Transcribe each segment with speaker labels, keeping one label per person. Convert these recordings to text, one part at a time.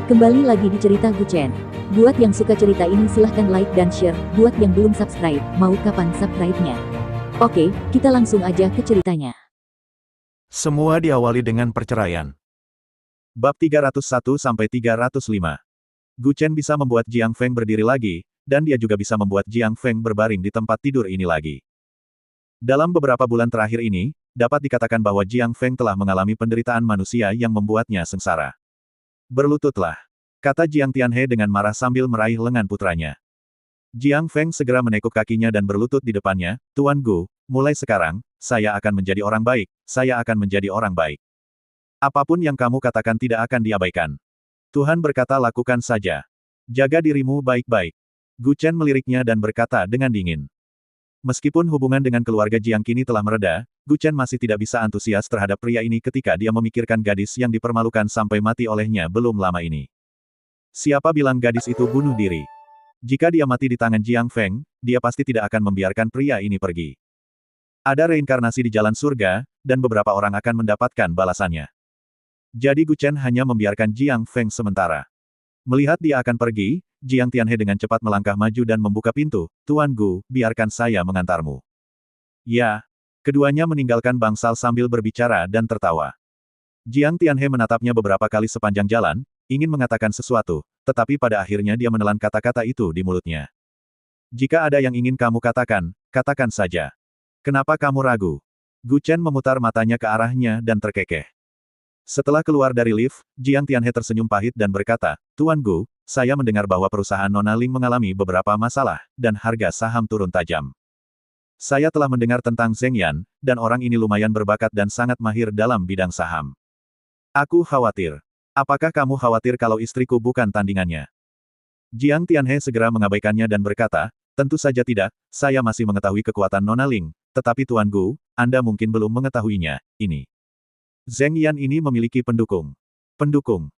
Speaker 1: Kembali lagi di cerita Guchen. Buat yang suka cerita ini silahkan like dan share. Buat yang belum subscribe, mau kapan subscribe-nya? Oke, kita langsung aja ke ceritanya.
Speaker 2: Semua diawali dengan perceraian. Bab 301-305. Guchen bisa membuat Jiang Feng berdiri lagi, dan dia juga bisa membuat Jiang Feng berbaring di tempat tidur ini lagi. Dalam beberapa bulan terakhir ini, dapat dikatakan bahwa Jiang Feng telah mengalami penderitaan manusia yang membuatnya sengsara. Berlututlah, kata Jiang Tianhe dengan marah sambil meraih lengan putranya. Jiang Feng segera menekuk kakinya dan berlutut di depannya, Tuan Gu, mulai sekarang, saya akan menjadi orang baik, saya akan menjadi orang baik. Apapun yang kamu katakan tidak akan diabaikan. Tuhan berkata lakukan saja. Jaga dirimu baik-baik. Guchen meliriknya dan berkata dengan dingin. Meskipun hubungan dengan keluarga Jiang kini telah mereda, Guchen masih tidak bisa antusias terhadap pria ini ketika dia memikirkan gadis yang dipermalukan sampai mati olehnya belum lama ini. Siapa bilang gadis itu bunuh diri? Jika dia mati di tangan Jiang Feng, dia pasti tidak akan membiarkan pria ini pergi. Ada reinkarnasi di jalan surga, dan beberapa orang akan mendapatkan balasannya. Jadi Guchen hanya membiarkan Jiang Feng sementara. Melihat dia akan pergi, Jiang Tianhe dengan cepat melangkah maju dan membuka pintu. Tuan Gu, biarkan saya mengantarmu. Ya. Keduanya meninggalkan bangsal sambil berbicara dan tertawa. Jiang Tianhe menatapnya beberapa kali sepanjang jalan, ingin mengatakan sesuatu, tetapi pada akhirnya dia menelan kata-kata itu di mulutnya. Jika ada yang ingin kamu katakan, katakan saja. Kenapa kamu ragu? Guchen memutar matanya ke arahnya dan terkekeh. Setelah keluar dari lift, Jiang Tianhe tersenyum pahit dan berkata, Tuan Gu, saya mendengar bahwa perusahaan Nona Ling mengalami beberapa masalah, dan harga saham turun tajam. Saya telah mendengar tentang Zheng Yan, dan orang ini lumayan berbakat dan sangat mahir dalam bidang saham. Aku khawatir. Apakah kamu khawatir kalau istriku bukan tandingannya? Jiang Tianhe segera mengabaikannya dan berkata, tentu saja tidak, saya masih mengetahui kekuatan Nona Ling, tetapi Tuan Gu, Anda mungkin belum mengetahuinya, ini. Zheng Yan ini memiliki pendukung. Pendukung.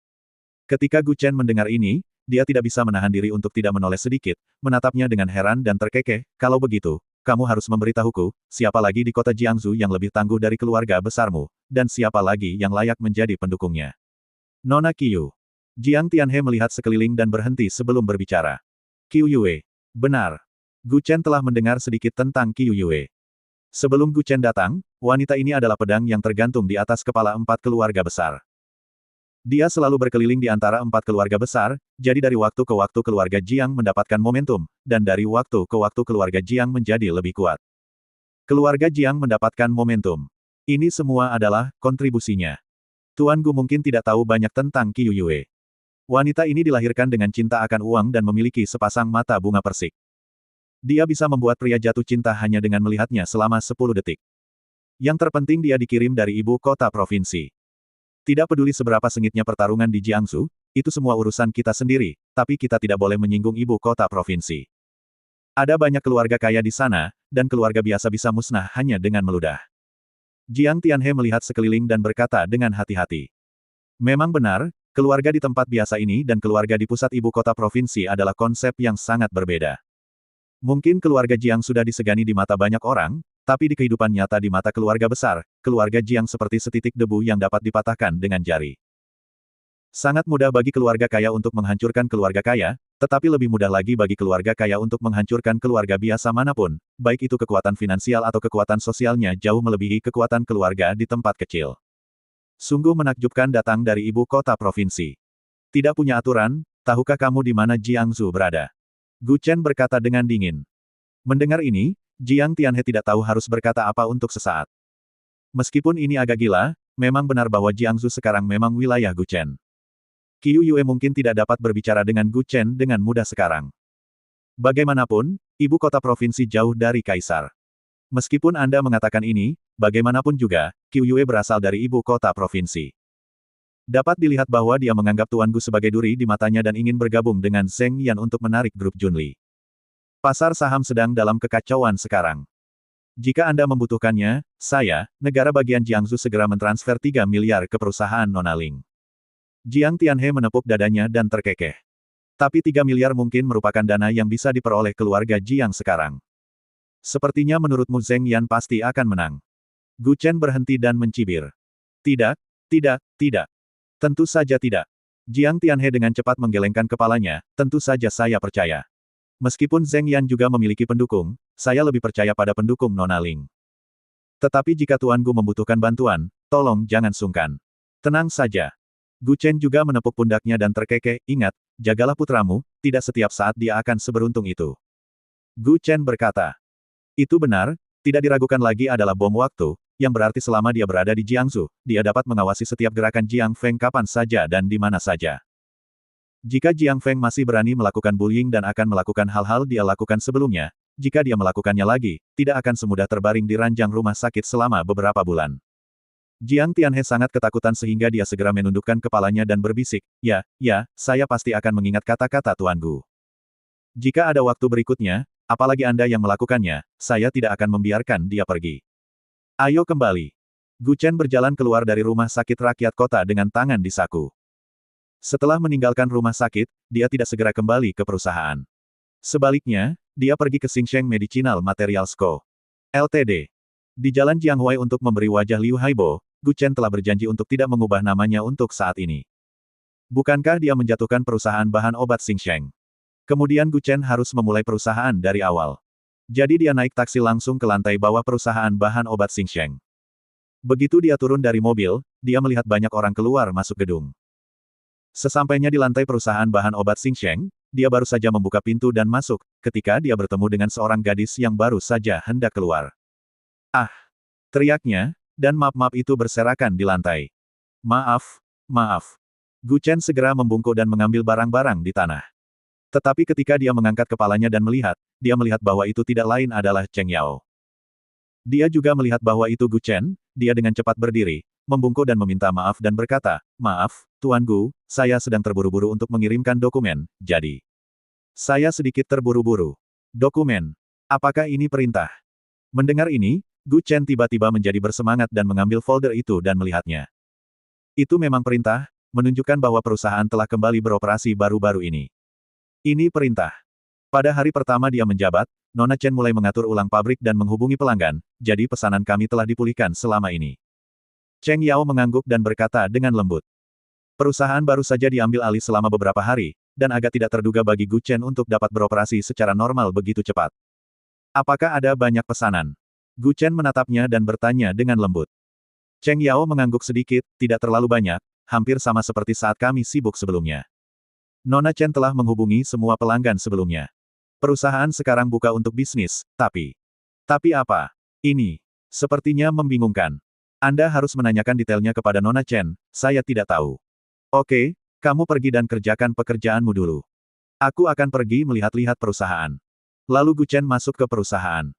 Speaker 2: Ketika Guchen mendengar ini, dia tidak bisa menahan diri untuk tidak menoleh sedikit, menatapnya dengan heran dan terkekeh, kalau begitu, kamu harus memberitahuku, siapa lagi di kota Jiangsu yang lebih tangguh dari keluarga besarmu, dan siapa lagi yang layak menjadi pendukungnya. Nona Qiu. Jiang Tianhe melihat sekeliling dan berhenti sebelum berbicara. Qiu Yue. Benar. Guchen telah mendengar sedikit tentang Qiu Yue. Sebelum Guchen datang, wanita ini adalah pedang yang tergantung di atas kepala 4 keluarga besar. Dia selalu berkeliling di antara 4 keluarga besar, jadi dari waktu ke waktu keluarga Jiang mendapatkan momentum, dan dari waktu ke waktu keluarga Jiang menjadi lebih kuat. Keluarga Jiang mendapatkan momentum. Ini semua adalah kontribusinya. Tuan Gu mungkin tidak tahu banyak tentang Qiu Yue. Wanita ini dilahirkan dengan cinta akan uang dan memiliki sepasang mata bunga persik. Dia bisa membuat pria jatuh cinta hanya dengan melihatnya selama 10 detik. Yang terpenting dia dikirim dari ibu kota provinsi. Tidak peduli seberapa sengitnya pertarungan di Jiangsu, itu semua urusan kita sendiri, tapi kita tidak boleh menyinggung ibu kota provinsi. Ada banyak keluarga kaya di sana, dan keluarga biasa bisa musnah hanya dengan meludah. Jiang Tianhe melihat sekeliling dan berkata dengan hati-hati. Memang benar, keluarga di tempat biasa ini dan keluarga di pusat ibu kota provinsi adalah konsep yang sangat berbeda. Mungkin keluarga Jiang sudah disegani di mata banyak orang, tapi di kehidupan nyata di mata keluarga besar, keluarga Jiang seperti setitik debu yang dapat dipatahkan dengan jari. Sangat mudah bagi keluarga kaya untuk menghancurkan keluarga kaya, tetapi lebih mudah lagi bagi keluarga kaya untuk menghancurkan keluarga biasa manapun, baik itu kekuatan finansial atau kekuatan sosialnya jauh melebihi kekuatan keluarga di tempat kecil. Sungguh menakjubkan datang dari ibu kota provinsi. Tidak punya aturan, tahukah kamu di mana Jiangsu berada? Guchen berkata dengan dingin. Mendengar ini, Jiang Tianhe tidak tahu harus berkata apa untuk sesaat. Meskipun ini agak gila, memang benar bahwa Jiangsu sekarang memang wilayah Guchen. Qiu Yue mungkin tidak dapat berbicara dengan Guchen dengan mudah sekarang. Bagaimanapun, ibu kota provinsi jauh dari kaisar. Meskipun Anda mengatakan ini, bagaimanapun juga, Qiu Yue berasal dari ibu kota provinsi. Dapat dilihat bahwa dia menganggap Tuan Gu sebagai duri di matanya dan ingin bergabung dengan Zheng Yan untuk menarik grup Junli. Pasar saham sedang dalam kekacauan sekarang. Jika Anda membutuhkannya, saya, negara bagian Jiangsu segera mentransfer 3 miliar ke perusahaan Nona Ling. Jiang Tianhe menepuk dadanya dan terkekeh. Tapi 3 miliar mungkin merupakan dana yang bisa diperoleh keluarga Jiang sekarang. Sepertinya menurutmu Zheng Yan pasti akan menang. Guchen berhenti dan mencibir. Tidak, tidak, tidak. Tentu saja tidak. Jiang Tianhe dengan cepat menggelengkan kepalanya, tentu saja saya percaya. Meskipun Zheng Yan juga memiliki pendukung, saya lebih percaya pada pendukung Nona Ling. Tetapi jika Tuan Gu membutuhkan bantuan, tolong jangan sungkan. Tenang saja. Gu Chen juga menepuk pundaknya dan terkekeh, ingat, jagalah putramu, tidak setiap saat dia akan seberuntung itu. Gu Chen berkata. Itu benar, tidak diragukan lagi adalah bom waktu, yang berarti selama dia berada di Jiangsu, dia dapat mengawasi setiap gerakan Jiang Feng kapan saja dan di mana saja. Jika Jiang Feng masih berani melakukan bullying dan akan melakukan hal-hal dia lakukan sebelumnya, jika dia melakukannya lagi, tidak akan semudah terbaring di ranjang rumah sakit selama beberapa bulan. Jiang Tianhe sangat ketakutan sehingga dia segera menundukkan kepalanya dan berbisik, ya, saya pasti akan mengingat kata-kata Tuan Gu. Jika ada waktu berikutnya, apalagi Anda yang melakukannya, saya tidak akan membiarkan dia pergi. Ayo kembali. Gu Chen berjalan keluar dari rumah sakit rakyat kota dengan tangan di saku. Setelah meninggalkan rumah sakit, dia tidak segera kembali ke perusahaan. Sebaliknya, dia pergi ke Xingsheng Medicinal Materials Co. Ltd. Di jalan Jianghuai untuk memberi wajah Liu Haibo, Gu Chen telah berjanji untuk tidak mengubah namanya untuk saat ini. Bukankah dia menjatuhkan perusahaan bahan obat Xingsheng? Kemudian Gu Chen harus memulai perusahaan dari awal. Jadi dia naik taksi langsung ke lantai bawah perusahaan bahan obat Xingsheng. Begitu dia turun dari mobil, dia melihat banyak orang keluar masuk gedung. Sesampainya di lantai perusahaan bahan obat Xingsheng, dia baru saja membuka pintu dan masuk, ketika dia bertemu dengan seorang gadis yang baru saja hendak keluar. Ah! Teriaknya, dan map-map itu berserakan di lantai. Maaf. Gu Chen segera membungkuk dan mengambil barang-barang di tanah. Tetapi ketika dia mengangkat kepalanya dan melihat, dia melihat bahwa itu tidak lain adalah Cheng Yao. Dia juga melihat bahwa itu Gu Chen, dia dengan cepat berdiri, membungkuk dan meminta maaf dan berkata, maaf, Tuan Gu, saya sedang terburu-buru untuk mengirimkan dokumen, jadi. Saya sedikit terburu-buru. Dokumen. Apakah ini perintah? Mendengar ini, Gu Chen tiba-tiba menjadi bersemangat dan mengambil folder itu dan melihatnya. Itu memang perintah, menunjukkan bahwa perusahaan telah kembali beroperasi baru-baru ini. Ini perintah. Pada hari pertama dia menjabat, Nona Chen mulai mengatur ulang pabrik dan menghubungi pelanggan, jadi pesanan kami telah dipulihkan selama ini. Cheng Yao mengangguk dan berkata dengan lembut. Perusahaan baru saja diambil alih selama beberapa hari, dan agak tidak terduga bagi Gu Chen untuk dapat beroperasi secara normal begitu cepat. Apakah ada banyak pesanan? Gu Chen menatapnya dan bertanya dengan lembut. Cheng Yao mengangguk sedikit, tidak terlalu banyak, hampir sama seperti saat kami sibuk sebelumnya. Nona Chen telah menghubungi semua pelanggan sebelumnya. Perusahaan sekarang buka untuk bisnis, tapi apa? Ini sepertinya membingungkan. Anda harus menanyakan detailnya kepada Nona Chen, saya tidak tahu. Oke, kamu pergi dan kerjakan pekerjaanmu dulu. Aku akan pergi melihat-lihat perusahaan. Lalu Gu Chen masuk ke perusahaan.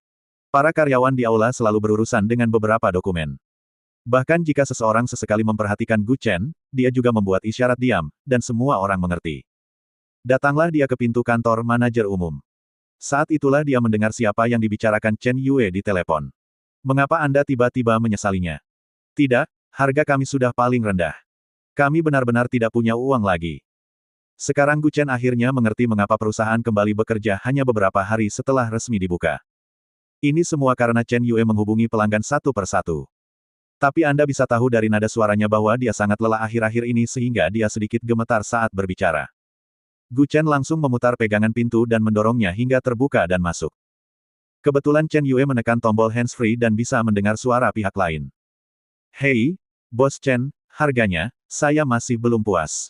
Speaker 2: Para karyawan di aula selalu berurusan dengan beberapa dokumen. Bahkan jika seseorang sesekali memperhatikan Gu Chen, dia juga membuat isyarat diam, dan semua orang mengerti. Datanglah dia ke pintu kantor manajer umum. Saat itulah dia mendengar siapa yang dibicarakan Chen Yue di telepon. Mengapa Anda tiba-tiba menyesalinya? Tidak, harga kami sudah paling rendah. Kami benar-benar tidak punya uang lagi. Sekarang Gu Chen akhirnya mengerti mengapa perusahaan kembali bekerja hanya beberapa hari setelah resmi dibuka. Ini semua karena Chen Yue menghubungi pelanggan satu persatu. Tapi Anda bisa tahu dari nada suaranya bahwa dia sangat lelah akhir-akhir ini sehingga dia sedikit gemetar saat berbicara. Gu Chen langsung memutar pegangan pintu dan mendorongnya hingga terbuka dan masuk. Kebetulan Chen Yue menekan tombol hands-free dan bisa mendengar suara pihak lain. Hei, Bos Chen, harganya, saya masih belum puas.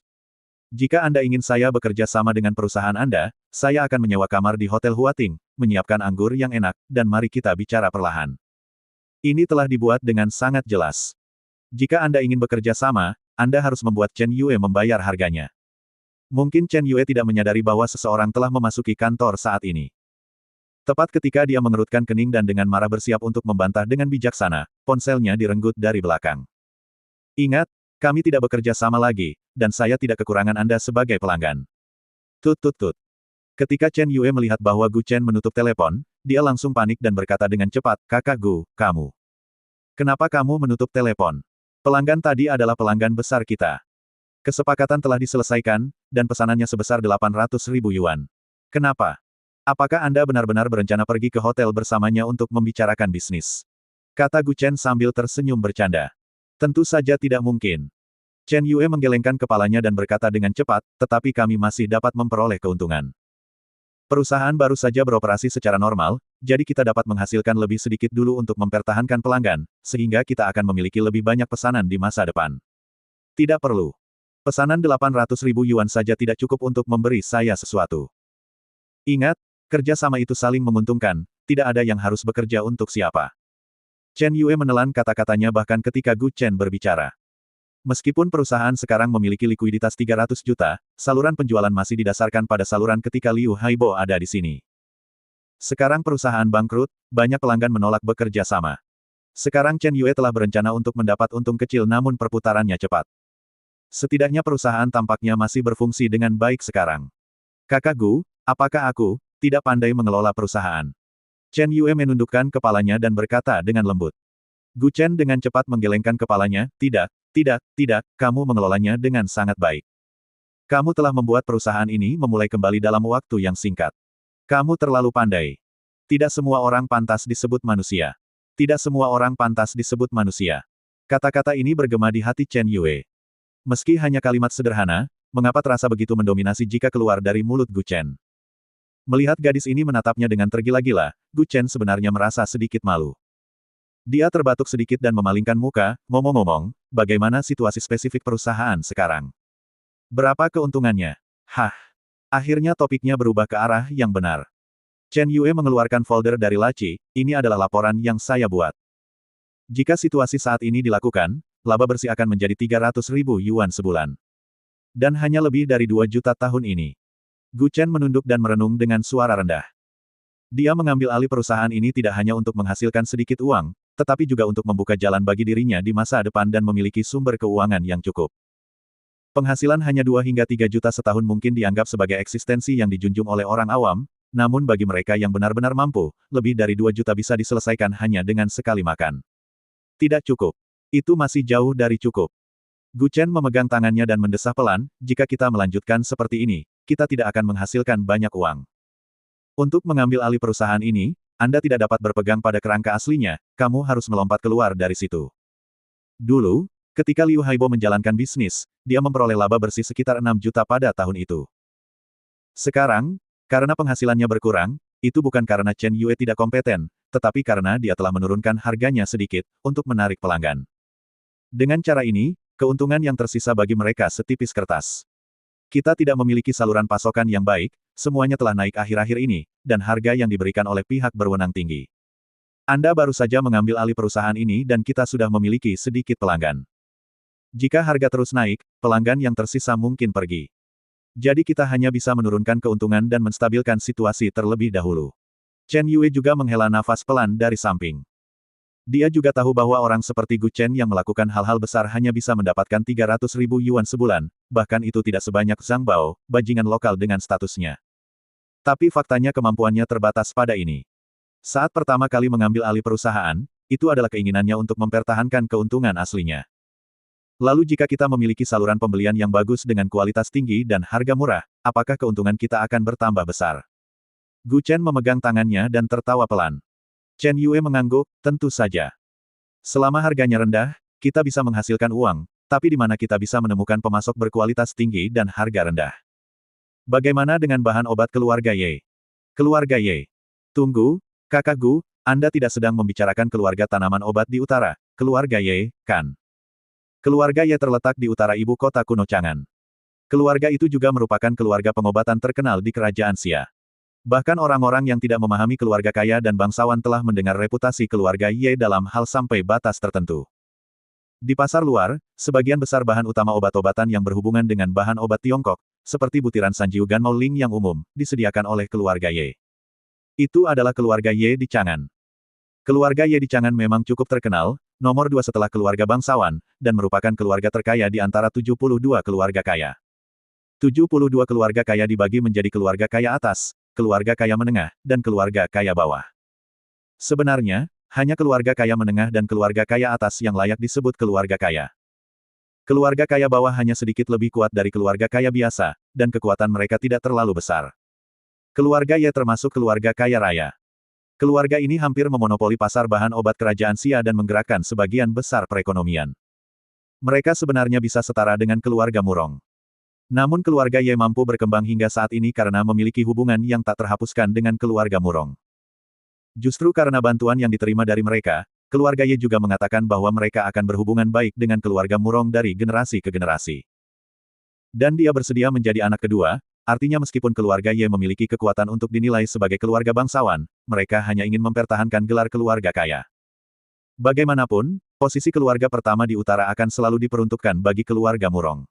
Speaker 2: Jika Anda ingin saya bekerja sama dengan perusahaan Anda, saya akan menyewa kamar di Hotel Huating, menyiapkan anggur yang enak, dan mari kita bicara perlahan. Ini telah dibuat dengan sangat jelas. Jika Anda ingin bekerja sama, Anda harus membuat Chen Yue membayar harganya. Mungkin Chen Yue tidak menyadari bahwa seseorang telah memasuki kantor saat ini. Tepat ketika dia mengerutkan kening dan dengan marah bersiap untuk membantah dengan bijaksana, ponselnya direnggut dari belakang. Ingat, kami tidak bekerja sama lagi, dan saya tidak kekurangan Anda sebagai pelanggan. Tut. Ketika Chen Yue melihat bahwa Gu Chen menutup telepon, dia langsung panik dan berkata dengan cepat, Kakak Gu, kamu. Kenapa kamu menutup telepon? Pelanggan tadi adalah pelanggan besar kita. Kesepakatan telah diselesaikan, dan pesanannya sebesar 800.000 yuan. Kenapa? Apakah Anda benar-benar berencana pergi ke hotel bersamanya untuk membicarakan bisnis? Kata Gu Chen sambil tersenyum bercanda. Tentu saja tidak mungkin. Chen Yue menggelengkan kepalanya dan berkata dengan cepat, tetapi kami masih dapat memperoleh keuntungan. Perusahaan baru saja beroperasi secara normal, jadi kita dapat menghasilkan lebih sedikit dulu untuk mempertahankan pelanggan, sehingga kita akan memiliki lebih banyak pesanan di masa depan. Tidak perlu. Pesanan 800.000 yuan saja tidak cukup untuk memberi saya sesuatu. Ingat, kerja sama itu saling menguntungkan, tidak ada yang harus bekerja untuk siapa. Chen Yue menelan kata-katanya bahkan ketika Gu Chen berbicara. Meskipun perusahaan sekarang memiliki likuiditas 300 juta, saluran penjualan masih didasarkan pada saluran ketika Liu Haibo ada di sini. Sekarang perusahaan bangkrut, banyak pelanggan menolak bekerja sama. Sekarang Chen Yue telah berencana untuk mendapat untung kecil namun perputarannya cepat. Setidaknya perusahaan tampaknya masih berfungsi dengan baik sekarang. Kakak Gu, apakah aku tidak pandai mengelola perusahaan? Chen Yue menundukkan kepalanya dan berkata dengan lembut. Gu Chen dengan cepat menggelengkan kepalanya, tidak, kamu mengelolanya dengan sangat baik. Kamu telah membuat perusahaan ini memulai kembali dalam waktu yang singkat. Kamu terlalu pandai. Tidak semua orang pantas disebut manusia. Tidak semua orang pantas disebut manusia. Kata-kata ini bergema di hati Chen Yue. Meski hanya kalimat sederhana, mengapa terasa begitu mendominasi jika keluar dari mulut Gu Chen? Melihat gadis ini menatapnya dengan tergila-gila, Gu Chen sebenarnya merasa sedikit malu. Dia terbatuk sedikit dan memalingkan muka, ngomong-ngomong, bagaimana situasi spesifik perusahaan sekarang? Berapa keuntungannya? Hah. Akhirnya topiknya berubah ke arah yang benar. Chen Yue mengeluarkan folder dari laci, ini adalah laporan yang saya buat. Jika situasi saat ini dilakukan, laba bersih akan menjadi 300.000 yuan sebulan. Dan hanya lebih dari 2 juta tahun ini. Gu Chen menunduk dan merenung dengan suara rendah. Dia mengambil alih perusahaan ini tidak hanya untuk menghasilkan sedikit uang, tetapi juga untuk membuka jalan bagi dirinya di masa depan dan memiliki sumber keuangan yang cukup. Penghasilan hanya 2 hingga 3 juta setahun mungkin dianggap sebagai eksistensi yang dijunjung oleh orang awam, namun bagi mereka yang benar-benar mampu, lebih dari 2 juta bisa diselesaikan hanya dengan sekali makan. Tidak cukup. Itu masih jauh dari cukup. Gu Chen memegang tangannya dan mendesah pelan, jika kita melanjutkan seperti ini, kita tidak akan menghasilkan banyak uang. Untuk mengambil alih perusahaan ini, Anda tidak dapat berpegang pada kerangka aslinya, kamu harus melompat keluar dari situ. Dulu, ketika Liu Haibo menjalankan bisnis, dia memperoleh laba bersih sekitar 6 juta pada tahun itu. Sekarang, karena penghasilannya berkurang, itu bukan karena Chen Yue tidak kompeten, tetapi karena dia telah menurunkan harganya sedikit, untuk menarik pelanggan. Dengan cara ini, keuntungan yang tersisa bagi mereka setipis kertas. Kita tidak memiliki saluran pasokan yang baik, semuanya telah naik akhir-akhir ini, dan harga yang diberikan oleh pihak berwenang tinggi. Anda baru saja mengambil alih perusahaan ini dan kita sudah memiliki sedikit pelanggan. Jika harga terus naik, pelanggan yang tersisa mungkin pergi. Jadi kita hanya bisa menurunkan keuntungan dan menstabilkan situasi terlebih dahulu. Chen Yue juga menghela nafas pelan dari samping. Dia juga tahu bahwa orang seperti Gu Chen yang melakukan hal-hal besar hanya bisa mendapatkan 300.000 yuan sebulan, bahkan itu tidak sebanyak Zhang Bao, bajingan lokal dengan statusnya. Tapi faktanya kemampuannya terbatas pada ini. Saat pertama kali mengambil alih perusahaan, itu adalah keinginannya untuk mempertahankan keuntungan aslinya. Lalu jika kita memiliki saluran pembelian yang bagus dengan kualitas tinggi dan harga murah, apakah keuntungan kita akan bertambah besar? Gu Chen memegang tangannya dan tertawa pelan. Chen Yue mengangguk, tentu saja. Selama harganya rendah, kita bisa menghasilkan uang, tapi di mana kita bisa menemukan pemasok berkualitas tinggi dan harga rendah? Bagaimana dengan bahan obat keluarga Ye? Keluarga Ye. Tunggu, Kakak Gu, Anda tidak sedang membicarakan keluarga tanaman obat di utara, keluarga Ye, kan? Keluarga Ye terletak di utara ibu kota kuno Chang'an. Keluarga itu juga merupakan keluarga pengobatan terkenal di kerajaan Xia. Bahkan orang-orang yang tidak memahami keluarga kaya dan bangsawan telah mendengar reputasi keluarga Ye dalam hal sampai batas tertentu. Di pasar luar, sebagian besar bahan utama obat-obatan yang berhubungan dengan bahan obat Tiongkok, seperti butiran Sanjiu Ganmao Ling yang umum, disediakan oleh keluarga Ye. Itu adalah keluarga Ye di Chang'an. Keluarga Ye di Chang'an memang cukup terkenal, nomor 2 setelah keluarga bangsawan, dan merupakan keluarga terkaya di antara 72 keluarga kaya. 72 keluarga kaya dibagi menjadi keluarga kaya atas, keluarga kaya menengah, dan keluarga kaya bawah. Sebenarnya, hanya keluarga kaya menengah dan keluarga kaya atas yang layak disebut keluarga kaya. Keluarga kaya bawah hanya sedikit lebih kuat dari keluarga kaya biasa, dan kekuatan mereka tidak terlalu besar. Keluarga Ye termasuk keluarga kaya raya. Keluarga ini hampir memonopoli pasar bahan obat kerajaan Xia dan menggerakkan sebagian besar perekonomian. Mereka sebenarnya bisa setara dengan keluarga Murong. Namun keluarga Ye mampu berkembang hingga saat ini karena memiliki hubungan yang tak terhapuskan dengan keluarga Murong. Justru karena bantuan yang diterima dari mereka, keluarga Ye juga mengatakan bahwa mereka akan berhubungan baik dengan keluarga Murong dari generasi ke generasi. Dan dia bersedia menjadi anak kedua, artinya meskipun keluarga Ye memiliki kekuatan untuk dinilai sebagai keluarga bangsawan, mereka hanya ingin mempertahankan gelar keluarga kaya. Bagaimanapun, posisi keluarga pertama di utara akan selalu diperuntukkan bagi keluarga Murong.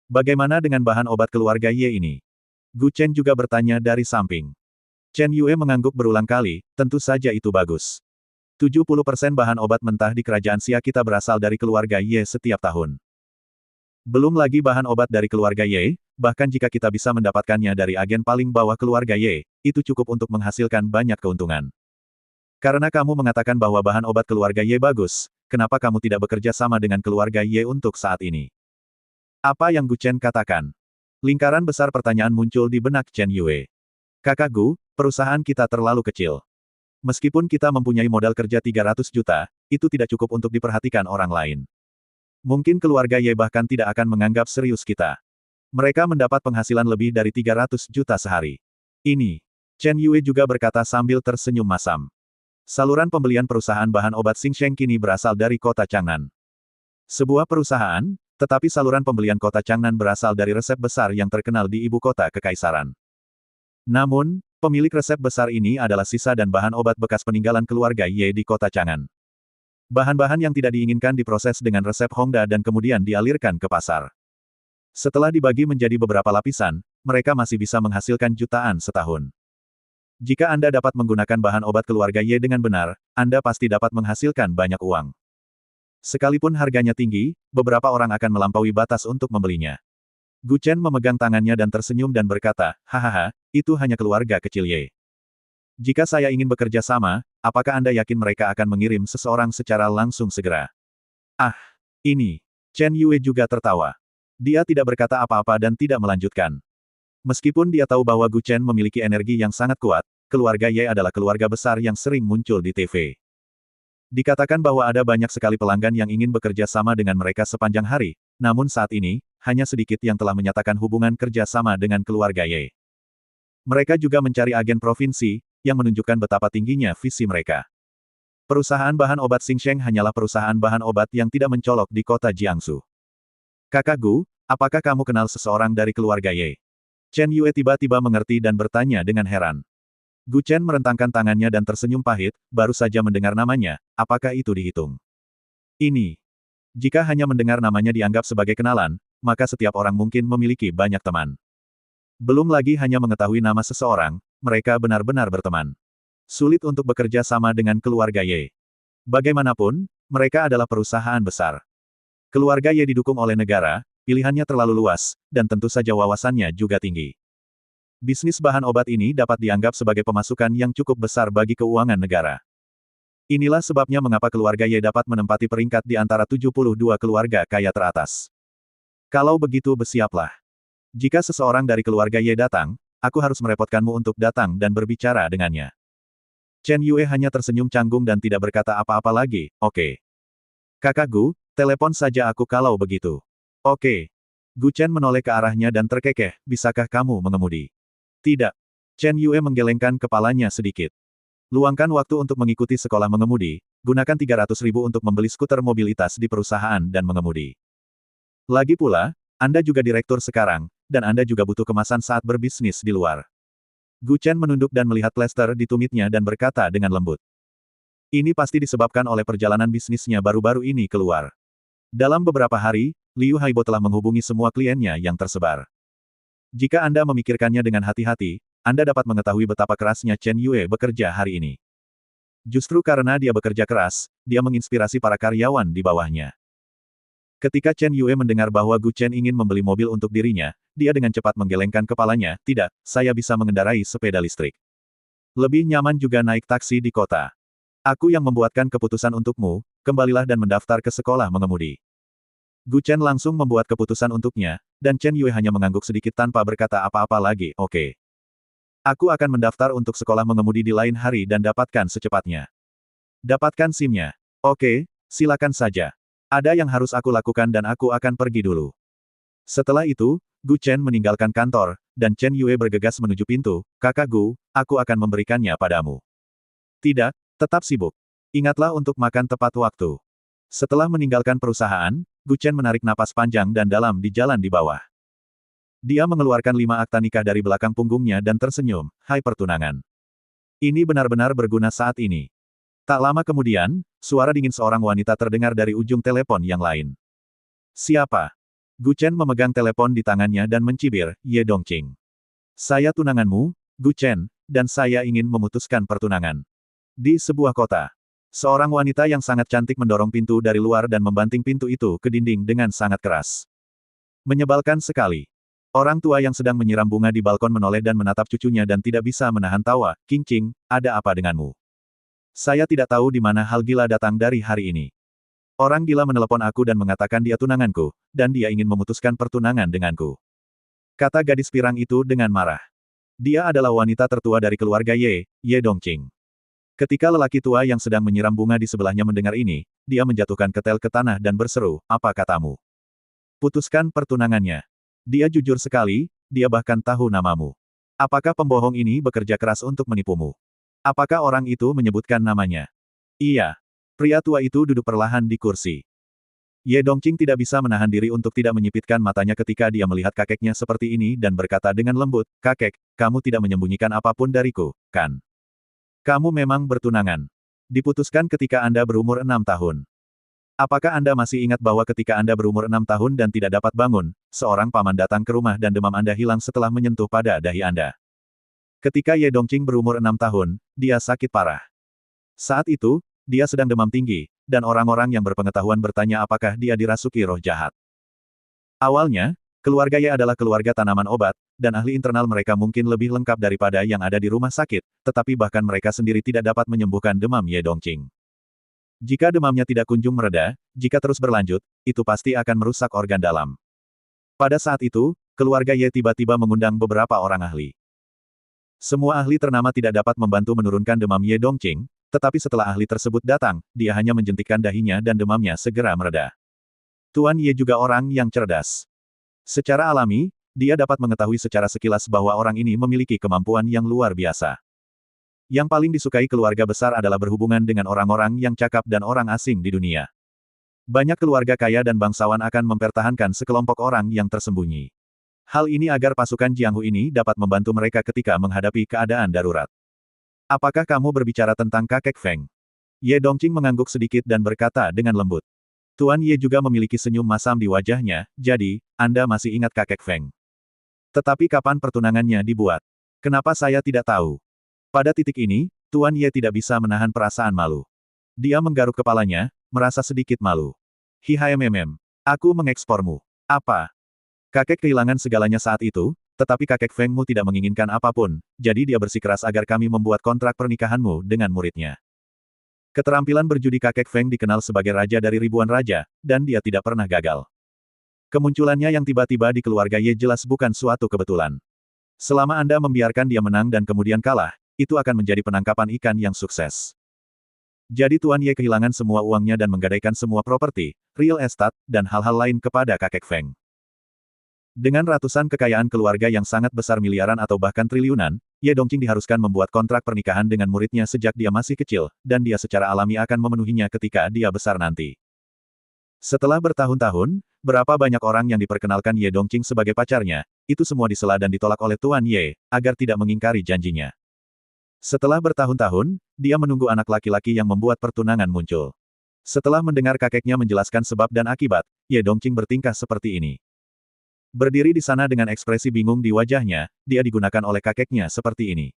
Speaker 2: Bagaimana dengan bahan obat keluarga Ye ini? Gu Chen juga bertanya dari samping. Chen Yue mengangguk berulang kali, tentu saja itu bagus. 70% bahan obat mentah di kerajaan Xia kita berasal dari keluarga Ye setiap tahun. Belum lagi bahan obat dari keluarga Ye, bahkan jika kita bisa mendapatkannya dari agen paling bawah keluarga Ye, itu cukup untuk menghasilkan banyak keuntungan. Karena kamu mengatakan bahwa bahan obat keluarga Ye bagus, kenapa kamu tidak bekerja sama dengan keluarga Ye untuk saat ini? Apa yang Gu Chen katakan? Lingkaran besar pertanyaan muncul di benak Chen Yue. Kakak Gu, perusahaan kita terlalu kecil. Meskipun kita mempunyai modal kerja 300 juta, itu tidak cukup untuk diperhatikan orang lain. Mungkin keluarga Ye bahkan tidak akan menganggap serius kita. Mereka mendapat penghasilan lebih dari 300 juta sehari. Ini. Chen Yue juga berkata sambil tersenyum masam. Saluran pembelian perusahaan bahan obat Xingsheng kini berasal dari kota Changnan. Sebuah perusahaan, tetapi saluran pembelian kota Changnan berasal dari resep besar yang terkenal di ibu kota kekaisaran. Namun, pemilik resep besar ini adalah sisa dan bahan obat bekas peninggalan keluarga Ye di kota Chang'an. Bahan-bahan yang tidak diinginkan diproses dengan resep Hongda dan kemudian dialirkan ke pasar. Setelah dibagi menjadi beberapa lapisan, mereka masih bisa menghasilkan jutaan setahun. Jika Anda dapat menggunakan bahan obat keluarga Ye dengan benar, Anda pasti dapat menghasilkan banyak uang. Sekalipun harganya tinggi, beberapa orang akan melampaui batas untuk membelinya. Gu Chen memegang tangannya dan tersenyum dan berkata, hahaha, itu hanya keluarga kecil Ye. Jika saya ingin bekerja sama, apakah Anda yakin mereka akan mengirim seseorang secara langsung segera? Ah, ini. Chen Yue juga tertawa. Dia tidak berkata apa-apa dan tidak melanjutkan. Meskipun dia tahu bahwa Gu Chen memiliki energi yang sangat kuat, keluarga Ye adalah keluarga besar yang sering muncul di TV. Dikatakan bahwa ada banyak sekali pelanggan yang ingin bekerja sama dengan mereka sepanjang hari, namun saat ini, hanya sedikit yang telah menyatakan hubungan kerja sama dengan keluarga Ye. Mereka juga mencari agen provinsi, yang menunjukkan betapa tingginya visi mereka. Perusahaan bahan obat Xingsheng hanyalah perusahaan bahan obat yang tidak mencolok di kota Jiangsu. Kakak Gu, apakah kamu kenal seseorang dari keluarga Ye? Chen Yue tiba-tiba mengerti dan bertanya dengan heran. Gu Chen merentangkan tangannya dan tersenyum pahit, baru saja mendengar namanya, apakah itu dihitung? Ini. Jika hanya mendengar namanya dianggap sebagai kenalan, maka setiap orang mungkin memiliki banyak teman. Belum lagi hanya mengetahui nama seseorang, mereka benar-benar berteman. Sulit untuk bekerja sama dengan keluarga Ye. Bagaimanapun, mereka adalah perusahaan besar. Keluarga Ye didukung oleh negara, pilihannya terlalu luas, dan tentu saja wawasannya juga tinggi. Bisnis bahan obat ini dapat dianggap sebagai pemasukan yang cukup besar bagi keuangan negara. Inilah sebabnya mengapa keluarga Ye dapat menempati peringkat di antara 72 keluarga kaya teratas. Kalau begitu bersiaplah. Jika seseorang dari keluarga Ye datang, aku harus merepotkanmu untuk datang dan berbicara dengannya. Chen Yue hanya tersenyum canggung dan tidak berkata apa-apa lagi, oke. Kakak Gu, telepon saja aku kalau begitu. Oke. Gu Chen menoleh ke arahnya dan terkekeh, bisakah kamu mengemudi? Tidak. Chen Yue menggelengkan kepalanya sedikit. Luangkan waktu untuk mengikuti sekolah mengemudi, gunakan 300.000 untuk membeli skuter mobilitas di perusahaan dan mengemudi. Lagi pula, Anda juga direktur sekarang, dan Anda juga butuh kemasan saat berbisnis di luar. Gu Chen menunduk dan melihat plester di tumitnya dan berkata dengan lembut. Ini pasti disebabkan oleh perjalanan bisnisnya baru-baru ini keluar. Dalam beberapa hari, Liu Haibo telah menghubungi semua kliennya yang tersebar. Jika Anda memikirkannya dengan hati-hati, Anda dapat mengetahui betapa kerasnya Chen Yue bekerja hari ini. Justru karena dia bekerja keras, dia menginspirasi para karyawan di bawahnya. Ketika Chen Yue mendengar bahwa Gu Chen ingin membeli mobil untuk dirinya, dia dengan cepat menggelengkan kepalanya, tidak, saya bisa mengendarai sepeda listrik. Lebih nyaman juga naik taksi di kota. Aku yang membuatkan keputusan untukmu, kembalilah dan mendaftar ke sekolah mengemudi. Gu Chen langsung membuat keputusan untuknya, dan Chen Yue hanya mengangguk sedikit tanpa berkata apa-apa lagi, oke. Aku akan mendaftar untuk sekolah mengemudi di lain hari dan dapatkan secepatnya. Dapatkan SIM-nya. Oke, silakan saja. Ada yang harus aku lakukan dan aku akan pergi dulu. Setelah itu, Gu Chen meninggalkan kantor, dan Chen Yue bergegas menuju pintu. Kakak Gu, aku akan memberikannya padamu. Tidak, tetap sibuk. Ingatlah untuk makan tepat waktu. Setelah meninggalkan perusahaan, Gu Chen menarik napas panjang dan dalam di jalan di bawah. Dia mengeluarkan 5 akta nikah dari belakang punggungnya dan tersenyum, hai pertunangan. Ini benar-benar berguna saat ini. Tak lama kemudian, suara dingin seorang wanita terdengar dari ujung telepon yang lain. Siapa? Gu Chen memegang telepon di tangannya dan mencibir, Ye Dongqing. Saya tunanganmu, Gu Chen, dan saya ingin memutuskan pertunangan. Di sebuah kota. Seorang wanita yang sangat cantik mendorong pintu dari luar dan membanting pintu itu ke dinding dengan sangat keras. Menyebalkan sekali. Orang tua yang sedang menyiram bunga di balkon menoleh dan menatap cucunya dan tidak bisa menahan tawa. Qing Qing, ada apa denganmu? Saya tidak tahu di mana hal gila datang dari hari ini. Orang gila menelepon aku dan mengatakan dia tunanganku, dan dia ingin memutuskan pertunangan denganku. Kata gadis pirang itu dengan marah. Dia adalah wanita tertua dari keluarga Ye Dongqing. Ketika lelaki tua yang sedang menyiram bunga di sebelahnya mendengar ini, dia menjatuhkan ketel ke tanah dan berseru, apa katamu? Putuskan pertunangannya. Dia jujur sekali, dia bahkan tahu namamu. Apakah pembohong ini bekerja keras untuk menipumu? Apakah orang itu menyebutkan namanya? Iya. Pria tua itu duduk perlahan di kursi. Ye Dongqing tidak bisa menahan diri untuk tidak menyipitkan matanya ketika dia melihat kakeknya seperti ini dan berkata dengan lembut, kakek, kamu tidak menyembunyikan apapun dariku, kan? Kamu memang bertunangan. Diputuskan ketika Anda berumur 6 tahun. Apakah Anda masih ingat bahwa ketika Anda berumur 6 tahun dan tidak dapat bangun, seorang paman datang ke rumah dan demam Anda hilang setelah menyentuh pada dahi Anda? Ketika Ye Dongqing berumur 6 tahun, dia sakit parah. Saat itu, dia sedang demam tinggi, dan orang-orang yang berpengetahuan bertanya apakah dia dirasuki roh jahat. Awalnya, keluarga Ye adalah keluarga tanaman obat, dan ahli internal mereka mungkin lebih lengkap daripada yang ada di rumah sakit, tetapi bahkan mereka sendiri tidak dapat menyembuhkan demam Ye Dongqing. Jika demamnya tidak kunjung mereda, jika terus berlanjut, itu pasti akan merusak organ dalam. Pada saat itu, keluarga Ye tiba-tiba mengundang beberapa orang ahli. Semua ahli ternama tidak dapat membantu menurunkan demam Ye Dongqing, tetapi setelah ahli tersebut datang, dia hanya menjentikkan dahinya dan demamnya segera mereda. Tuan Ye juga orang yang cerdas. Secara alami, dia dapat mengetahui secara sekilas bahwa orang ini memiliki kemampuan yang luar biasa. Yang paling disukai keluarga besar adalah berhubungan dengan orang-orang yang cakap dan orang asing di dunia. Banyak keluarga kaya dan bangsawan akan mempertahankan sekelompok orang yang tersembunyi. Hal ini agar pasukan Jianghu ini dapat membantu mereka ketika menghadapi keadaan darurat. Apakah kamu berbicara tentang kakek Feng? Ye Dongqing mengangguk sedikit dan berkata dengan lembut. Tuan Ye juga memiliki senyum masam di wajahnya, jadi, Anda masih ingat kakek Feng. Tetapi kapan pertunangannya dibuat? Kenapa saya tidak tahu? Pada titik ini, Tuan Ye tidak bisa menahan perasaan malu. Dia menggaruk kepalanya, merasa sedikit malu. HMMM. Aku mengekspormu. Apa? Kakek kehilangan segalanya saat itu, tetapi kakek Fengmu tidak menginginkan apapun, jadi dia bersikeras agar kami membuat kontrak pernikahanmu dengan muridnya. Keterampilan berjudi kakek Feng dikenal sebagai raja dari ribuan raja, dan dia tidak pernah gagal. Kemunculannya yang tiba-tiba di keluarga Ye jelas bukan suatu kebetulan. Selama Anda membiarkan dia menang dan kemudian kalah, itu akan menjadi penangkapan ikan yang sukses. Jadi Tuan Ye kehilangan semua uangnya dan menggadaikan semua properti, real estate, dan hal-hal lain kepada kakek Feng. Dengan ratusan kekayaan keluarga yang sangat besar miliaran atau bahkan triliunan, Ye Dongqing diharuskan membuat kontrak pernikahan dengan muridnya sejak dia masih kecil, dan dia secara alami akan memenuhinya ketika dia besar nanti. Setelah bertahun-tahun, berapa banyak orang yang diperkenalkan Ye Dongqing sebagai pacarnya, itu semua disela dan ditolak oleh Tuan Ye, agar tidak mengingkari janjinya. Setelah bertahun-tahun, dia menunggu anak laki-laki yang membuat pertunangan muncul. Setelah mendengar kakeknya menjelaskan sebab dan akibat, Ye Dongqing bertingkah seperti ini. Berdiri di sana dengan ekspresi bingung di wajahnya, dia digunakan oleh kakeknya seperti ini.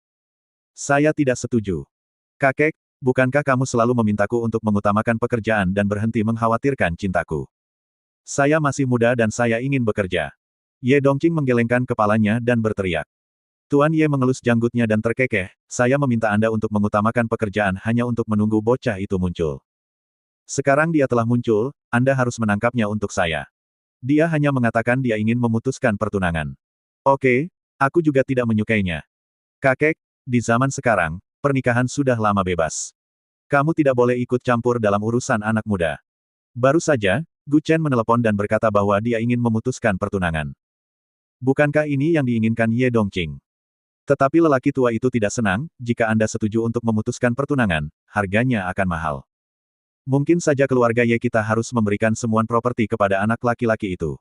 Speaker 2: Saya tidak setuju. Kakek, bukankah kamu selalu memintaku untuk mengutamakan pekerjaan dan berhenti mengkhawatirkan cintaku? Saya masih muda dan saya ingin bekerja. Ye Dongqing menggelengkan kepalanya dan berteriak. Tuan Ye mengelus janggutnya dan terkekeh, saya meminta Anda untuk mengutamakan pekerjaan hanya untuk menunggu bocah itu muncul. Sekarang dia telah muncul, Anda harus menangkapnya untuk saya. Dia hanya mengatakan dia ingin memutuskan pertunangan. Oke, aku juga tidak menyukainya. Kakek, di zaman sekarang, pernikahan sudah lama bebas. Kamu tidak boleh ikut campur dalam urusan anak muda. Baru saja, Gu Chen menelepon dan berkata bahwa dia ingin memutuskan pertunangan. Bukankah ini yang diinginkan Ye Dongqing? Tetapi lelaki tua itu tidak senang, jika Anda setuju untuk memutuskan pertunangan, harganya akan mahal. Mungkin saja keluarga Ye kita harus memberikan semua properti kepada anak laki-laki itu.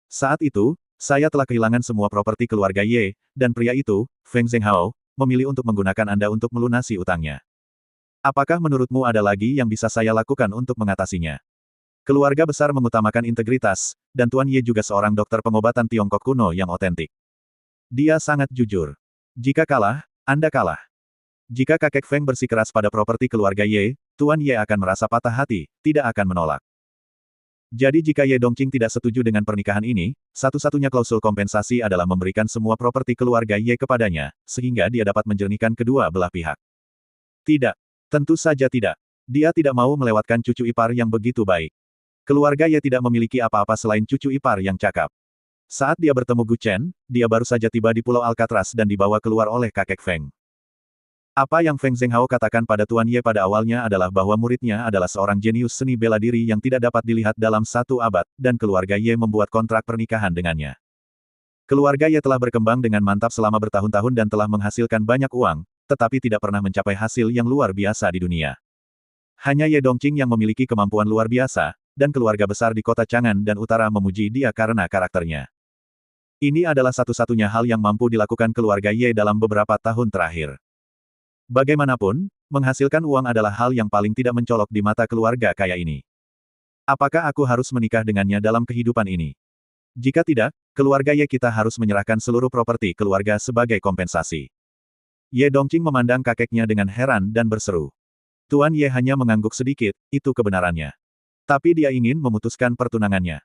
Speaker 2: Saat itu, saya telah kehilangan semua properti keluarga Ye, dan pria itu, Feng Zhenghao, memilih untuk menggunakan Anda untuk melunasi utangnya. Apakah menurutmu ada lagi yang bisa saya lakukan untuk mengatasinya? Keluarga besar mengutamakan integritas, dan Tuan Ye juga seorang dokter pengobatan Tiongkok kuno yang otentik. Dia sangat jujur. Jika kalah, Anda kalah. Jika kakek Feng bersikeras pada properti keluarga Ye, Tuan Ye akan merasa patah hati, tidak akan menolak. Jadi jika Ye Dongqing tidak setuju dengan pernikahan ini, satu-satunya klausul kompensasi adalah memberikan semua properti keluarga Ye kepadanya, sehingga dia dapat menjernihkan kedua belah pihak. Tidak. Tentu saja tidak. Dia tidak mau melewatkan cucu ipar yang begitu baik. Keluarga Ye tidak memiliki apa-apa selain cucu ipar yang cakap. Saat dia bertemu Gu Chen, dia baru saja tiba di Pulau Alcatraz dan dibawa keluar oleh kakek Feng. Apa yang Feng Zhenghao katakan pada Tuan Ye pada awalnya adalah bahwa muridnya adalah seorang jenius seni bela diri yang tidak dapat dilihat dalam satu abad, dan keluarga Ye membuat kontrak pernikahan dengannya. Keluarga Ye telah berkembang dengan mantap selama bertahun-tahun dan telah menghasilkan banyak uang, tetapi tidak pernah mencapai hasil yang luar biasa di dunia. Hanya Ye Dongqing yang memiliki kemampuan luar biasa, dan keluarga besar di kota Chang'an dan Utara memuji dia karena karakternya. Ini adalah satu-satunya hal yang mampu dilakukan keluarga Ye dalam beberapa tahun terakhir. Bagaimanapun, menghasilkan uang adalah hal yang paling tidak mencolok di mata keluarga kaya ini. Apakah aku harus menikah dengannya dalam kehidupan ini? Jika tidak, keluarga Ye kita harus menyerahkan seluruh properti keluarga sebagai kompensasi. Ye Dongqing memandang kakeknya dengan heran dan berseru. Tuan Ye hanya mengangguk sedikit, itu kebenarannya. Tapi dia ingin memutuskan pertunangannya.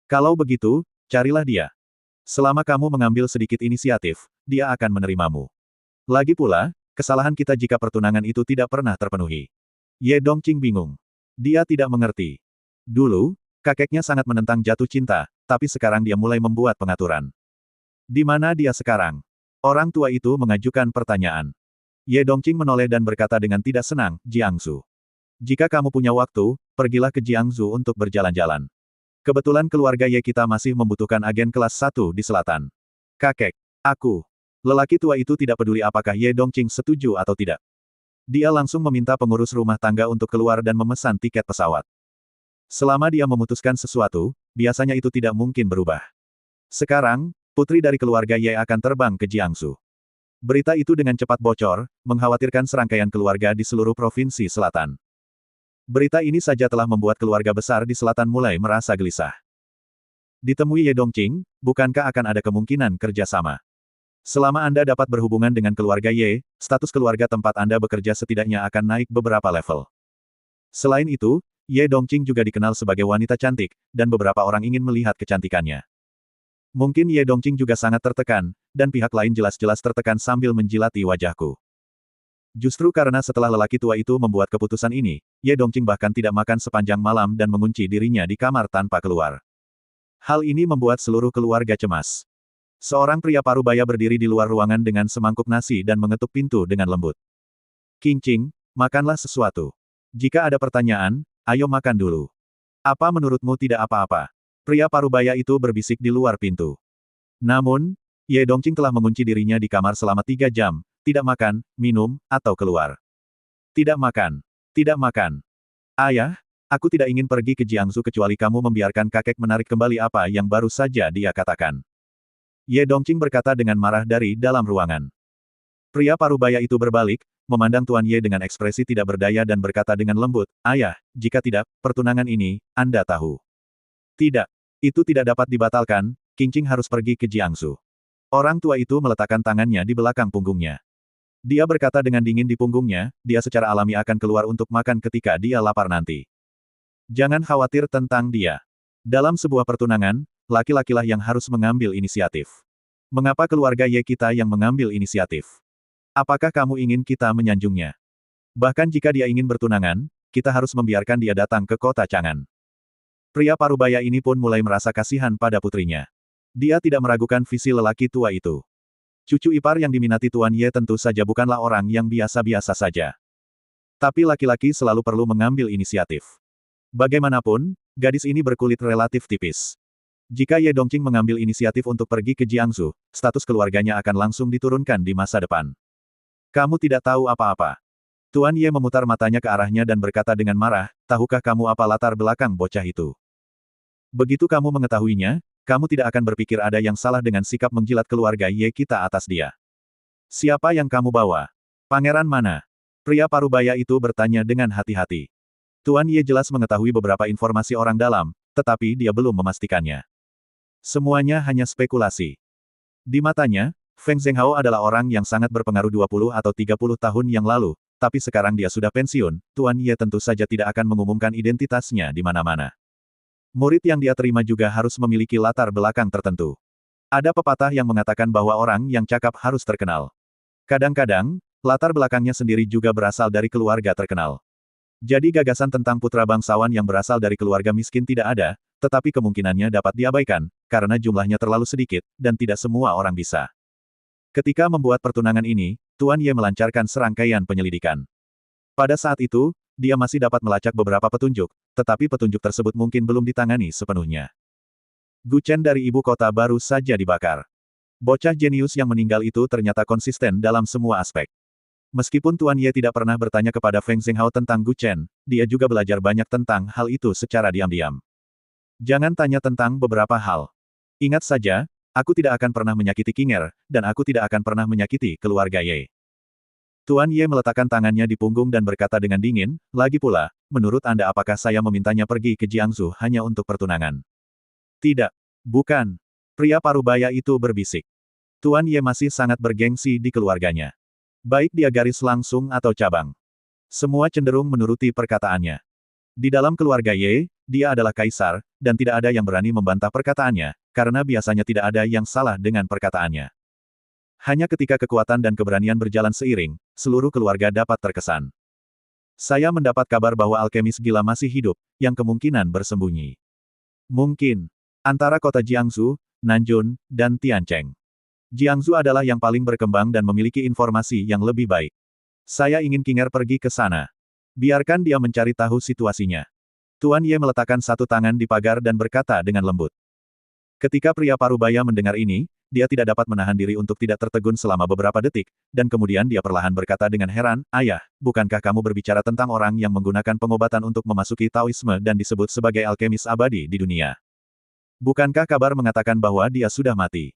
Speaker 2: Kalau begitu, carilah dia. Selama kamu mengambil sedikit inisiatif, dia akan menerimamu. Lagi pula, kesalahan kita jika pertunangan itu tidak pernah terpenuhi. Ye Dongqing bingung. Dia tidak mengerti. Dulu, kakeknya sangat menentang jatuh cinta, tapi sekarang dia mulai membuat pengaturan. Di mana dia sekarang? Orang tua itu mengajukan pertanyaan. Ye Dongqing menoleh dan berkata dengan tidak senang, Jiangsu. Jika kamu punya waktu, pergilah ke Jiangsu untuk berjalan-jalan. Kebetulan keluarga Ye kita masih membutuhkan agen kelas 1 di selatan. Kakek, aku. Lelaki tua itu tidak peduli apakah Ye Dongqing setuju atau tidak. Dia langsung meminta pengurus rumah tangga untuk keluar dan memesan tiket pesawat. Selama dia memutuskan sesuatu, biasanya itu tidak mungkin berubah. Sekarang, putri dari keluarga Ye akan terbang ke Jiangsu. Berita itu dengan cepat bocor, mengkhawatirkan serangkaian keluarga di seluruh provinsi selatan. Berita ini saja telah membuat keluarga besar di selatan mulai merasa gelisah. Ditemui Ye Dongqing, bukankah akan ada kemungkinan kerjasama? Selama Anda dapat berhubungan dengan keluarga Ye, status keluarga tempat Anda bekerja setidaknya akan naik beberapa level. Selain itu, Ye Dongqing juga dikenal sebagai wanita cantik, dan beberapa orang ingin melihat kecantikannya. Mungkin Ye Dongqing juga sangat tertekan, dan pihak lain jelas-jelas tertekan sambil menjilati wajahku. Justru karena setelah lelaki tua itu membuat keputusan ini, Ye Dongqing bahkan tidak makan sepanjang malam dan mengunci dirinya di kamar tanpa keluar. Hal ini membuat seluruh keluarga cemas. Seorang pria parubaya berdiri di luar ruangan dengan semangkuk nasi dan mengetuk pintu dengan lembut. Qingqing, makanlah sesuatu. Jika ada pertanyaan, ayo makan dulu. Apa menurutmu tidak apa-apa? Pria parubaya itu berbisik di luar pintu. Namun, Ye Dongqing telah mengunci dirinya di kamar selama 3 jam, tidak makan, minum, atau keluar. Tidak makan. Tidak makan. Ayah, aku tidak ingin pergi ke Jiangsu kecuali kamu membiarkan kakek menarik kembali apa yang baru saja dia katakan. Ye Dongqing berkata dengan marah dari dalam ruangan. Pria parubaya itu berbalik, memandang Tuan Ye dengan ekspresi tidak berdaya dan berkata dengan lembut, Ayah, jika tidak, pertunangan ini, Anda tahu. Tidak. Itu tidak dapat dibatalkan, Qingqing harus pergi ke Jiangsu. Orang tua itu meletakkan tangannya di belakang punggungnya. Dia berkata dengan dingin di punggungnya, dia secara alami akan keluar untuk makan ketika dia lapar nanti. Jangan khawatir tentang dia. Dalam sebuah pertunangan, laki-lakilah yang harus mengambil inisiatif. Mengapa keluarga Ye kita yang mengambil inisiatif? Apakah kamu ingin kita menyanjungnya? Bahkan jika dia ingin bertunangan, kita harus membiarkan dia datang ke kota Chang'an. Pria parubaya ini pun mulai merasa kasihan pada putrinya. Dia tidak meragukan visi lelaki tua itu. Cucu ipar yang diminati Tuan Ye tentu saja bukanlah orang yang biasa-biasa saja. Tapi laki-laki selalu perlu mengambil inisiatif. Bagaimanapun, gadis ini berkulit relatif tipis. Jika Ye Dongqing mengambil inisiatif untuk pergi ke Jiangsu, status keluarganya akan langsung diturunkan di masa depan. Kamu tidak tahu apa-apa. Tuan Ye memutar matanya ke arahnya dan berkata dengan marah, tahukah kamu apa latar belakang bocah itu? Begitu kamu mengetahuinya, kamu tidak akan berpikir ada yang salah dengan sikap menjilat keluarga Ye kita atas dia. Siapa yang kamu bawa? Pangeran mana? Pria parubaya itu bertanya dengan hati-hati. Tuan Ye jelas mengetahui beberapa informasi orang dalam, tetapi dia belum memastikannya. Semuanya hanya spekulasi. Di matanya, Feng Zhenghao adalah orang yang sangat berpengaruh 20 atau 30 tahun yang lalu, tapi sekarang dia sudah pensiun, Tuan Ye tentu saja tidak akan mengumumkan identitasnya di mana-mana. Murid yang dia terima juga harus memiliki latar belakang tertentu. Ada pepatah yang mengatakan bahwa orang yang cakap harus terkenal. Kadang-kadang, latar belakangnya sendiri juga berasal dari keluarga terkenal. Jadi gagasan tentang putra bangsawan yang berasal dari keluarga miskin tidak ada, tetapi kemungkinannya dapat diabaikan, karena jumlahnya terlalu sedikit, dan tidak semua orang bisa. Ketika membuat pertunangan ini, Tuan Ye melancarkan serangkaian penyelidikan. Pada saat itu, dia masih dapat melacak beberapa petunjuk, tetapi petunjuk tersebut mungkin belum ditangani sepenuhnya. Guchen dari ibu kota baru saja dibakar. Bocah jenius yang meninggal itu ternyata konsisten dalam semua aspek. Meskipun Tuan Ye tidak pernah bertanya kepada Feng Zhenghao tentang Guchen, dia juga belajar banyak tentang hal itu secara diam-diam. Jangan tanya tentang beberapa hal. Ingat saja, aku tidak akan pernah menyakiti Qinger, dan aku tidak akan pernah menyakiti keluarga Ye. Tuan Ye meletakkan tangannya di punggung dan berkata dengan dingin, lagi pula, menurut Anda apakah saya memintanya pergi ke Jiangsu hanya untuk pertunangan? Tidak. Bukan. Pria parubaya itu berbisik. Tuan Ye masih sangat bergengsi di keluarganya. Baik dia garis langsung atau cabang. Semua cenderung menuruti perkataannya. Di dalam keluarga Ye, dia adalah kaisar, dan tidak ada yang berani membantah perkataannya, karena biasanya tidak ada yang salah dengan perkataannya. Hanya ketika kekuatan dan keberanian berjalan seiring, seluruh keluarga dapat terkesan. Saya mendapat kabar bahwa alkemis gila masih hidup, yang kemungkinan bersembunyi. Mungkin. Antara kota Jiangsu, Nanjun, dan Tiancheng. Jiangsu adalah yang paling berkembang dan memiliki informasi yang lebih baik. Saya ingin Qinger pergi ke sana. Biarkan dia mencari tahu situasinya. Tuan Ye meletakkan satu tangan di pagar dan berkata dengan lembut. Ketika pria parubaya mendengar ini, dia tidak dapat menahan diri untuk tidak tertegun selama beberapa detik, dan kemudian dia perlahan berkata dengan heran, Ayah, bukankah kamu berbicara tentang orang yang menggunakan pengobatan untuk memasuki Taoisme dan disebut sebagai alkemis abadi di dunia? Bukankah kabar mengatakan bahwa dia sudah mati?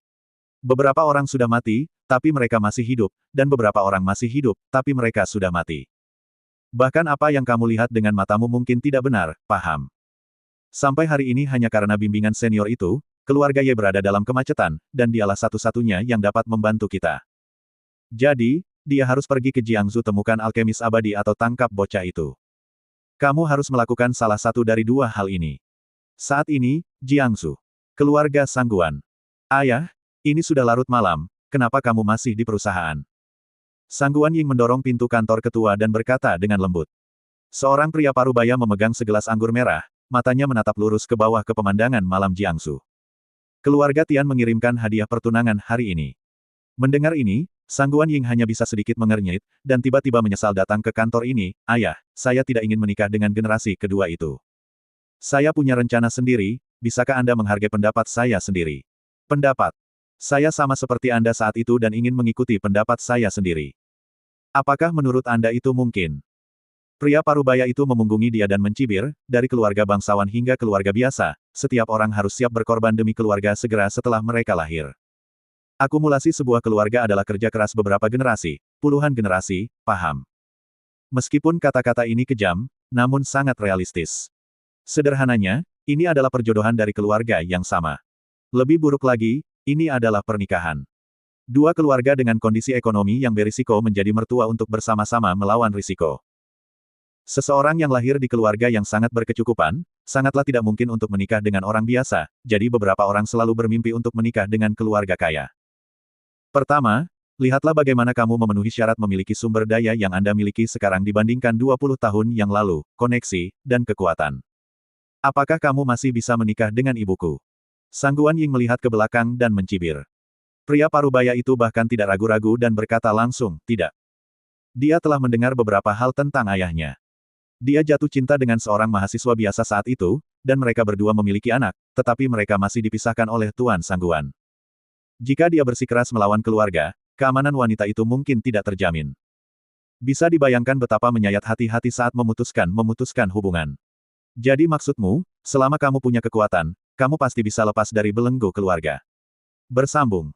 Speaker 2: Beberapa orang sudah mati, tapi mereka masih hidup, dan beberapa orang masih hidup, tapi mereka sudah mati. Bahkan apa yang kamu lihat dengan matamu mungkin tidak benar, paham? Sampai hari ini hanya karena bimbingan senior itu, keluarga Ye berada dalam kemacetan, dan dialah satu-satunya yang dapat membantu kita. Jadi, dia harus pergi ke Jiangsu temukan alkemis abadi atau tangkap bocah itu. Kamu harus melakukan salah satu dari dua hal ini. Saat ini, Jiangsu. Keluarga Sangguan. Ayah, ini sudah larut malam, kenapa kamu masih di perusahaan? Sangguan Ying mendorong pintu kantor ketua dan berkata dengan lembut. Seorang pria parubaya memegang segelas anggur merah, matanya menatap lurus ke bawah ke pemandangan malam Jiangsu. Keluarga Tian mengirimkan hadiah pertunangan hari ini. Mendengar ini, Sangguan Ying hanya bisa sedikit mengernyit, dan tiba-tiba menyesal datang ke kantor ini, Ayah, saya tidak ingin menikah dengan generasi kedua itu. Saya punya rencana sendiri, bisakah Anda menghargai pendapat saya sendiri? Pendapat. Saya sama seperti Anda saat itu dan ingin mengikuti pendapat saya sendiri. Apakah menurut Anda itu mungkin? Pria parubaya itu memunggungi dia dan mencibir, dari keluarga bangsawan hingga keluarga biasa, setiap orang harus siap berkorban demi keluarga segera setelah mereka lahir. Akumulasi sebuah keluarga adalah kerja keras beberapa generasi, puluhan generasi, paham? Meskipun kata-kata ini kejam, namun sangat realistis. Sederhananya, ini adalah perjodohan dari keluarga yang sama. Lebih buruk lagi, ini adalah pernikahan. Dua keluarga dengan kondisi ekonomi yang berisiko menjadi mertua untuk bersama-sama melawan risiko. Seseorang yang lahir di keluarga yang sangat berkecukupan, sangatlah tidak mungkin untuk menikah dengan orang biasa, jadi beberapa orang selalu bermimpi untuk menikah dengan keluarga kaya. Pertama, lihatlah bagaimana kamu memenuhi syarat memiliki sumber daya yang Anda miliki sekarang dibandingkan 20 tahun yang lalu, koneksi, dan kekuatan. Apakah kamu masih bisa menikah dengan ibuku? Sangguan Ying melihat ke belakang dan mencibir. Pria parubaya itu bahkan tidak ragu-ragu dan berkata langsung, tidak. Dia telah mendengar beberapa hal tentang ayahnya. Dia jatuh cinta dengan seorang mahasiswa biasa saat itu, dan mereka berdua memiliki anak, tetapi mereka masih dipisahkan oleh Tuan Sangguan. Jika dia bersikeras melawan keluarga, keamanan wanita itu mungkin tidak terjamin. Bisa dibayangkan betapa menyayat hati-hati saat memutuskan hubungan. Jadi maksudmu, selama kamu punya kekuatan, kamu pasti bisa lepas dari belenggu keluarga. Bersambung.